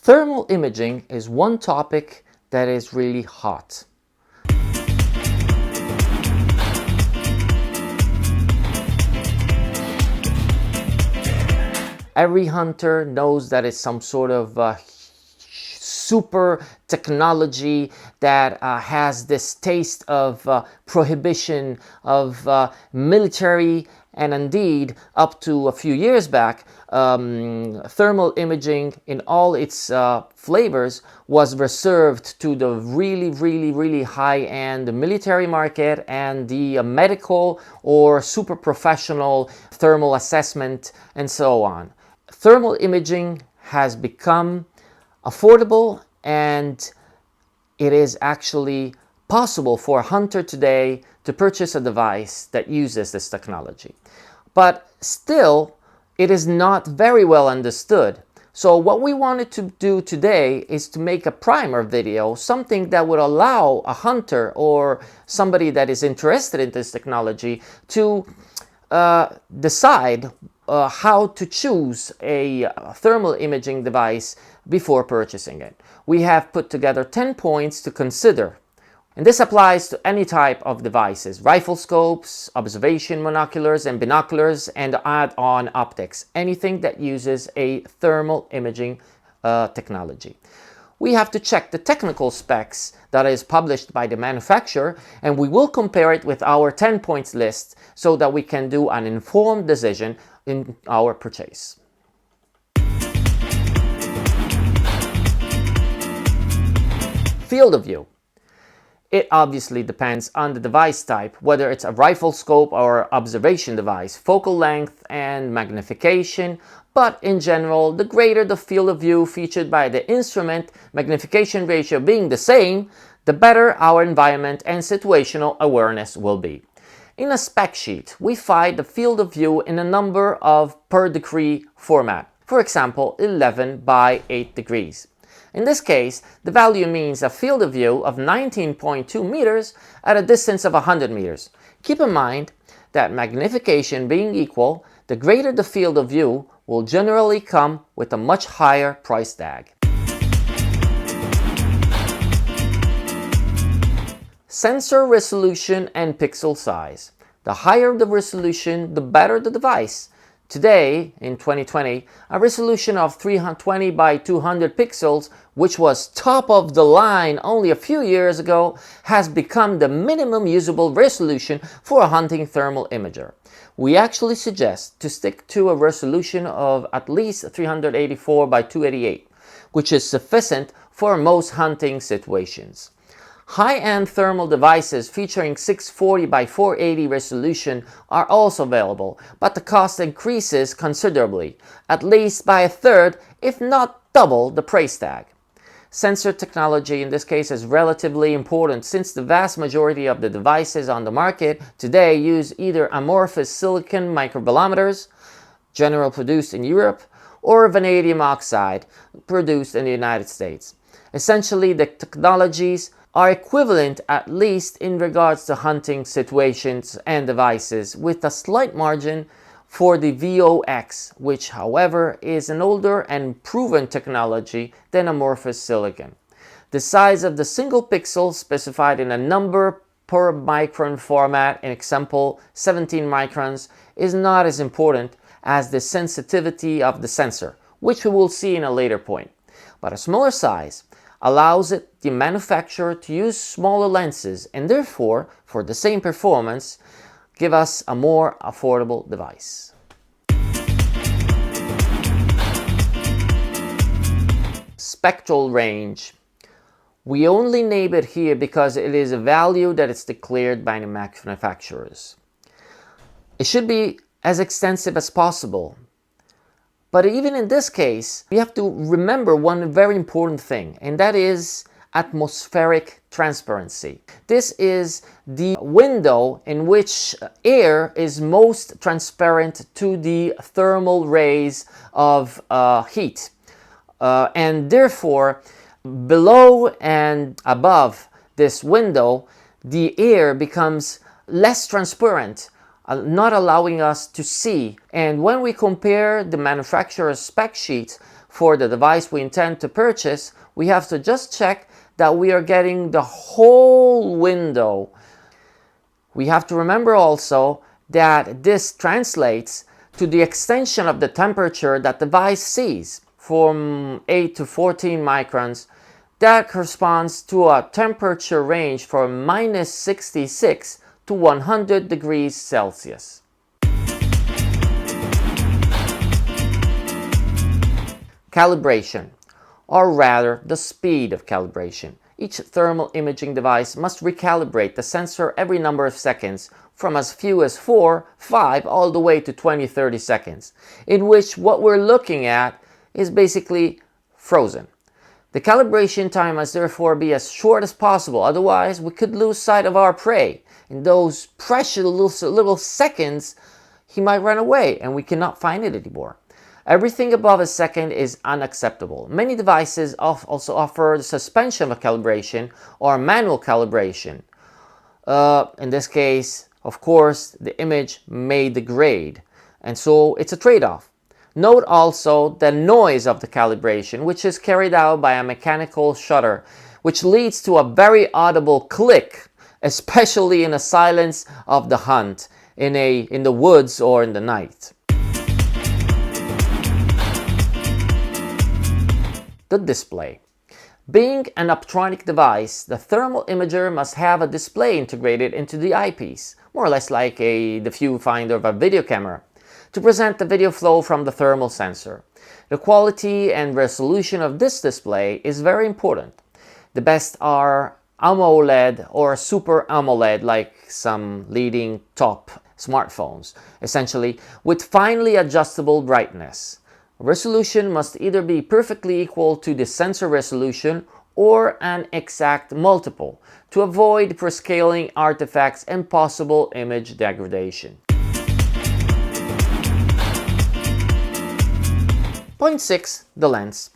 Thermal imaging is one topic that is really hot. Every hunter knows that it's some sort of super technology that has this taste of prohibition, of military, and indeed, up to a few years back, thermal imaging in all its flavors was reserved to the really high-end military market and the medical or super professional thermal assessment and so on. Thermal imaging has become affordable, and it is actually possible for a hunter today to purchase a device that uses this technology. But still, it is not very well understood. So what we wanted to do today is to make a primer video, something that would allow a hunter or somebody that is interested in this technology to decide how to choose a thermal imaging device before purchasing it. We have put together 10 points to consider. And this applies to any type of devices: rifle scopes, observation monoculars and binoculars, and add-on optics. Anything that uses a thermal imaging technology. We have to check the technical specs that is published by the manufacturer, and we will compare it with our 10 points list so that we can do an informed decision in our purchase. Field of view. It obviously depends on the device type, whether it's a rifle scope or observation device, focal length and magnification, but in general, the greater the field of view featured by the instrument, magnification ratio being the same, the better our environment and situational awareness will be. In a spec sheet, we find the field of view in a number of per degree format, for example 11 by 8 degrees. In this case, the value means a field of view of 19.2 meters at a distance of 100 meters. Keep in mind that magnification being equal, the greater the field of view will generally come with a much higher price tag. Sensor resolution and pixel size. The higher the resolution, the better the device. Today, in 2020, a resolution of 320 by 200 pixels, which was top of the line only a few years ago, has become the minimum usable resolution for a hunting thermal imager. We actually suggest to stick to a resolution of at least 384 by 288, which is sufficient for most hunting situations. High-end thermal devices featuring 640 by 480 resolution are also available, but the cost increases considerably, at least by a third, if not double the price tag. Sensor technology in this case is relatively important, since the vast majority of the devices on the market today use either amorphous silicon microbolometers, generally produced in Europe, or vanadium oxide, produced in the United States. Essentially, the technologies are equivalent, at least in regards to hunting situations and devices, with a slight margin for the VOX, which however is an older and proven technology than amorphous silicon. The size of the single pixel specified in a number per micron format, in example 17 microns, is not as important as the sensitivity of the sensor, which we will see in a later point. But a smaller size allows the manufacturer to use smaller lenses and therefore, for the same performance, give us a more affordable device. Spectral range. We only name it here because it is a value that is declared by the manufacturers. It should be as extensive as possible. But even in this case, we have to remember one very important thing, and that is atmospheric transparency. This is the window in which air is most transparent to the thermal rays of heat. And therefore, below and above this window, the air becomes less transparent, not allowing us to see. And when we compare the manufacturer's spec sheets for the device we intend to purchase, we have to just check that we are getting the whole window. We have to remember also that this translates to the extension of the temperature that the device sees from 8 to 14 microns. That corresponds to a temperature range from minus 66 to 100 degrees Celsius. Calibration, or rather the speed of calibration. Each thermal imaging device must recalibrate the sensor every number of seconds, from as few as 4, 5, all the way to 20, 30 seconds, in which what we're looking at is basically frozen. The calibration time must therefore be as short as possible, otherwise we could lose sight of our prey. In those precious little seconds, he might run away and we cannot find it anymore. Everything above a second is unacceptable. Many devices also offer the suspension of calibration or manual calibration. In this case, of course, the image may degrade, and so it's a trade-off. Note also the noise of the calibration, which is carried out by a mechanical shutter, which leads to a very audible click, especially in the silence of the hunt, in the woods or in the night. The display. Being an optronic device, the thermal imager must have a display integrated into the eyepiece, more or less like the viewfinder of a video camera, to present the video flow from the thermal sensor. The quality and resolution of this display is very important. The best are AMOLED or Super AMOLED, like some leading top smartphones, essentially with finely adjustable brightness. Resolution must either be perfectly equal to the sensor resolution or an exact multiple to avoid prescaling artifacts and possible image degradation. Point 6. The lens.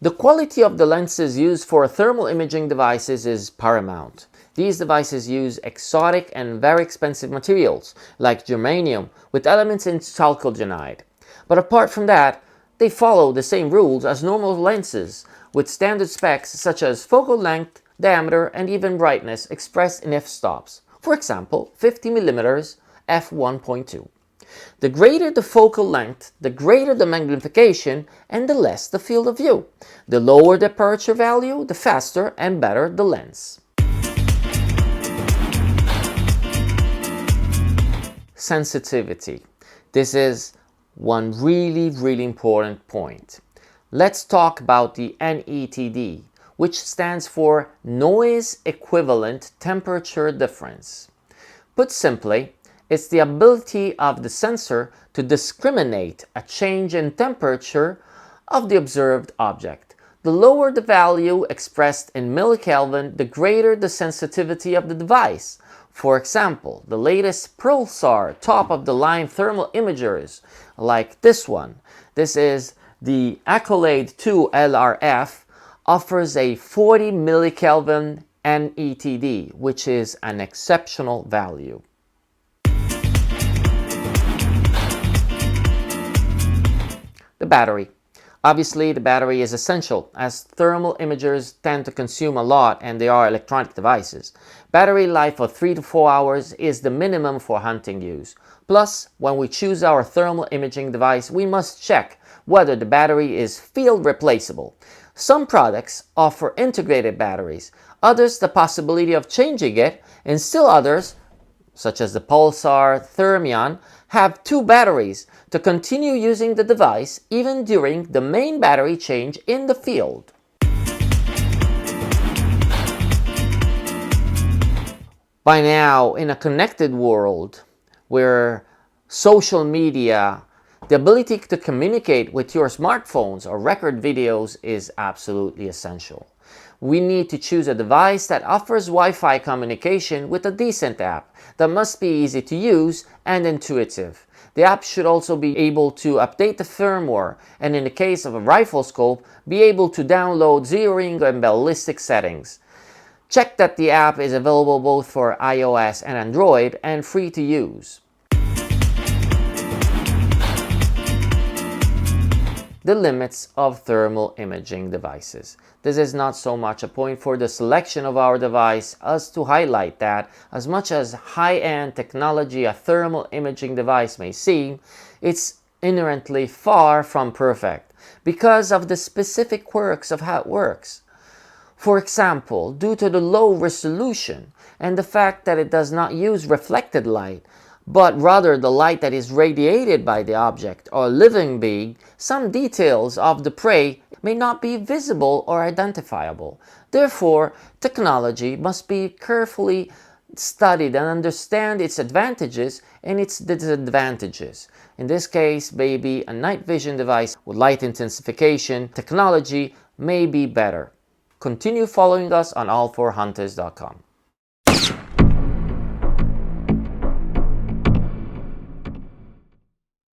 The quality of the lenses used for thermal imaging devices is paramount. These devices use exotic and very expensive materials like germanium with elements in chalcogenide. But apart from that, they follow the same rules as normal lenses, with standard specs such as focal length, diameter, and even brightness expressed in f-stops. For example, 50mm f1.2. The greater the focal length, the greater the magnification, and the less the field of view. The lower the aperture value, the faster and better the lens. Sensitivity. This is one really important point. Let's talk about the NETD, which stands for Noise Equivalent Temperature Difference. Put simply, it's the ability of the sensor to discriminate a change in temperature of the observed object. The lower the value expressed in millikelvin, the greater the sensitivity of the device. For example, the latest Pulsar top-of-the-line thermal imagers, like this one, this is the Accolade 2 LRF, offers a 40 millikelvin NETD, which is an exceptional value. The battery. Obviously, the battery is essential, as thermal imagers tend to consume a lot and they are electronic devices. Battery life of 3 to 4 hours is the minimum for hunting use. Plus, when we choose our thermal imaging device, we must check whether the battery is field replaceable. Some products offer integrated batteries, others the possibility of changing it, and still others, such as the Pulsar Thermion, have 2 batteries to continue using the device even during the main battery change in the field. By now, in a connected world where social media, the ability to communicate with your smartphones or record videos is absolutely essential. We need to choose a device that offers Wi-Fi communication with a decent app that must be easy to use and intuitive. The app should also be able to update the firmware and, in the case of a rifle scope, be able to download zeroing and ballistic settings. Check that the app is available both for iOS and Android and free to use. the limits of thermal imaging devices. This is not so much a point for the selection of our device as to highlight that, as much as high-end technology a thermal imaging device may seem, it's inherently far from perfect because of the specific quirks of how it works. For example, due to the low resolution and the fact that it does not use reflected light, but rather the light that is radiated by the object or living being, some details of the prey may not be visible or identifiable. Therefore, technology must be carefully studied and understand its advantages and its disadvantages. In this case, maybe a night vision device with light intensification technology may be better. Continue following us on all4hunters.com.